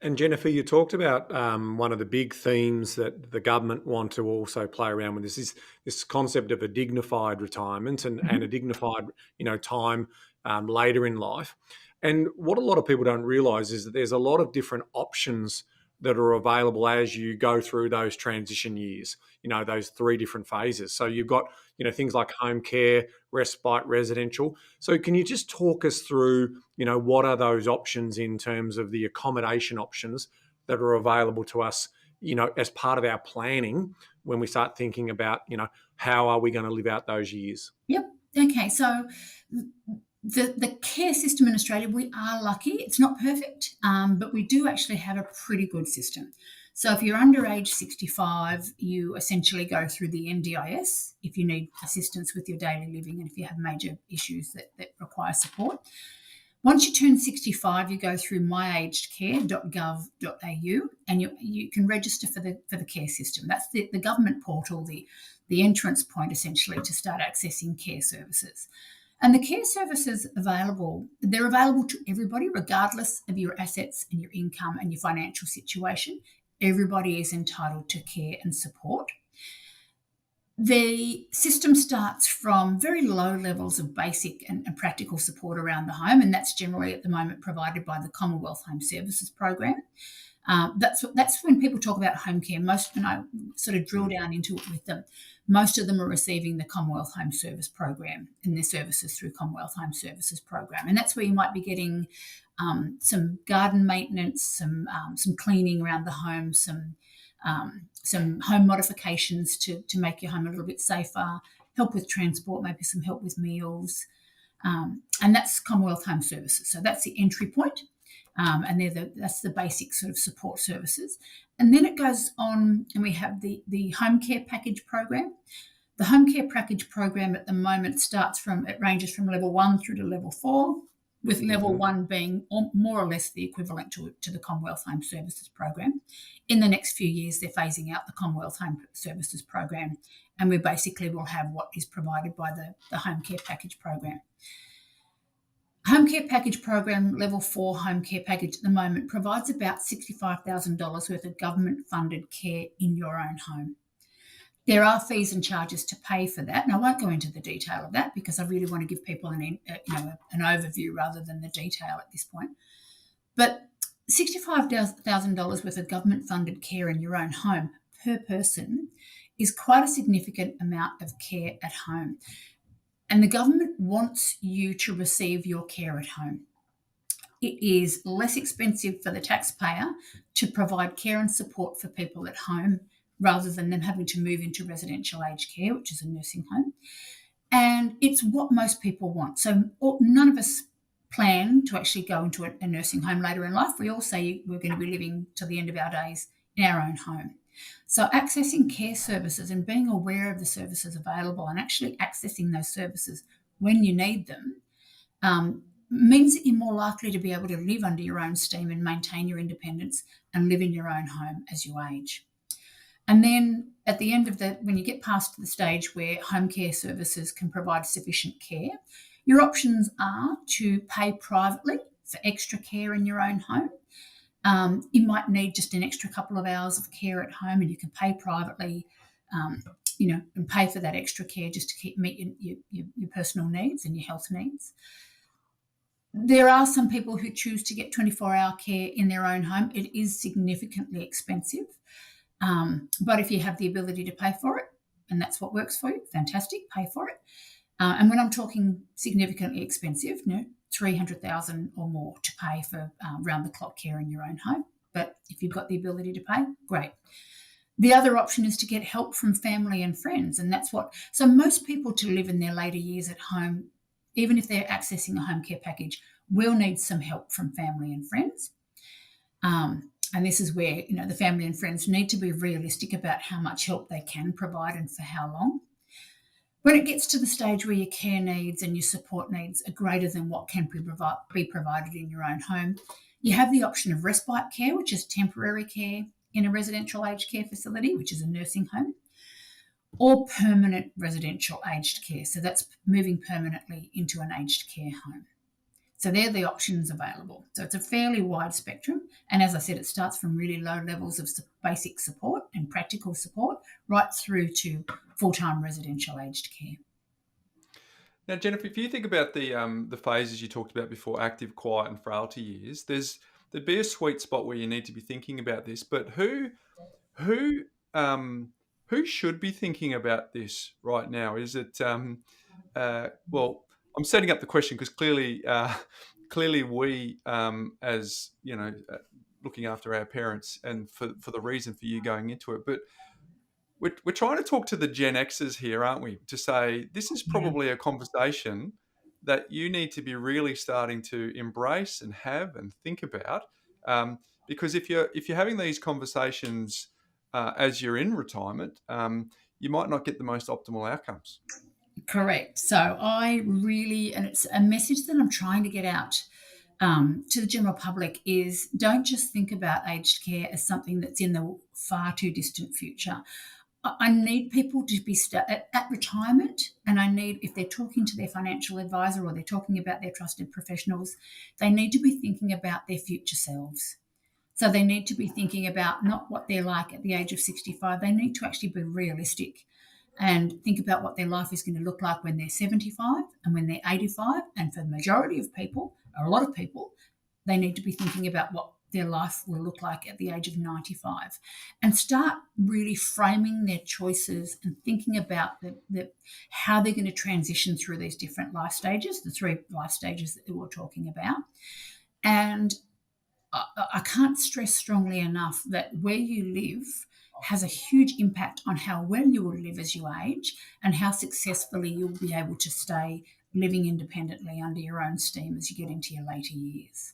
And Jennifer, you talked about one of the big themes that the government want to also play around with is this concept of a dignified retirement and a Mhm. dignified, time later in life. And what a lot of people don't realise is that there's a lot of different options that are available as you go through those transition years. Those three different phases. So you've got things like home care, respite, residential. So can you just talk us through what are those options in terms of the accommodation options that are available to us, as part of our planning when we start thinking about, how are we going to live out those years? Yep. Okay. So the care system in Australia, we are lucky. It's not perfect, but we do actually have a pretty good system. So if you're under age 65, you essentially go through the NDIS if you need assistance with your daily living and if you have major issues that require support. Once you turn 65, you go through myagedcare.gov.au and you can register for the care system. That's the government portal, the entrance point essentially to start accessing care services. And the care services they're available to everybody, regardless of your assets and your income and your financial situation. Everybody is entitled to care and support. The system starts from very low levels of basic and practical support around the home, and that's generally at the moment provided by the Commonwealth Home Services Program. That's when people talk about home care. Most, when I sort of drill down into it with them, most of them are receiving the Commonwealth Home Service Program and their services through Commonwealth Home Services Program, and that's where you might be getting some garden maintenance, some cleaning around the home, some home modifications to make your home a little bit safer, help with transport, maybe some help with meals, and that's Commonwealth Home Services. So that's the entry point. And that's the basic sort of support services. And then it goes on, and we have the home care package program. The home care package program at the moment it ranges from level 1 through to level 4, with level Hmm. 1 being more or less the equivalent to the Commonwealth Home Services Program. In the next few years, they're phasing out the Commonwealth Home Services Program, and we basically will have what is provided by the home care package program. Home care package program, level 4 home care package at the moment provides about $65,000 worth of government funded care in your own home. There are fees and charges to pay for that, and I won't go into the detail of that because I really want to give people an overview rather than the detail at this point. But $65,000 worth of government funded care in your own home per person is quite a significant amount of care at home. And the government wants you to receive your care at home. It is less expensive for the taxpayer to provide care and support for people at home rather than them having to move into residential aged care, which is a nursing home. And it's what most people want. So none of us plan to actually go into a nursing home later in life. We all say we're going to be living till the end of our days in our own home. So accessing care services and being aware of the services available and actually accessing those services when you need them means that you're more likely to be able to live under your own steam and maintain your independence and live in your own home as you age. And then at the end of that, when you get past the stage where home care services can provide sufficient care, your options are to pay privately for extra care in your own home. You might need just an extra couple of hours of care at home, and you can pay privately, and pay for that extra care just to meet your personal needs and your health needs. There are some people who choose to get 24-hour care in their own home. It is significantly expensive, but if you have the ability to pay for it, and that's what works for you, fantastic, pay for it. And when I'm talking significantly expensive, 300,000 or more to pay for round-the-clock care in your own home. But if you've got the ability to pay, great. The other option is to get help from family and friends, and so most people to live in their later years at home, even if they're accessing a home care package, will need some help from family and friends. And this is where, the family and friends need to be realistic about how much help they can provide and for how long. When it gets to the stage where your care needs and your support needs are greater than what can be provided in your own home, you have the option of respite care, which is temporary care in a residential aged care facility, which is a nursing home, or permanent residential aged care. So that's moving permanently into an aged care home. So they're the options available. So it's a fairly wide spectrum. And as I said, it starts from really low levels of basic support and practical support right through to full-time residential aged care. Now, Jennifer, if you think about the phases you talked about before, active, quiet, and frailty years, there'd be a sweet spot where you need to be thinking about this. But who um, who should be thinking about this right now? Is it well? I'm setting up the question because clearly we, as you know, looking after our parents, and for the reason for you going into it, but we're trying to talk to the Gen Xers here, aren't we? To say this is Yeah. probably a conversation that you need to be really starting to embrace and have and think about, because if you're having these conversations as you're in retirement, you might not get the most optimal outcomes. Correct. So I really, and it's a message that I'm trying to get out to the general public is don't just think about aged care as something that's in the far too distant future. I need people to be at retirement, and I need, if they're talking to their financial advisor or they're talking about their trusted professionals, they need to be thinking about their future selves. So they need to be thinking about not what they're like at the age of 65. They need to actually be realistic and think about what their life is going to look like when they're 75 and when they're 85. And for the majority of people, or a lot of people, they need to be thinking about what their life will look like at the age of 95 and start really framing their choices and thinking about how they're going to transition through these different life stages, the three life stages that we're talking about. And I can't stress strongly enough that where you live has a huge impact on how well you will live as you age and how successfully you'll be able to stay living independently under your own steam as you get into your later years.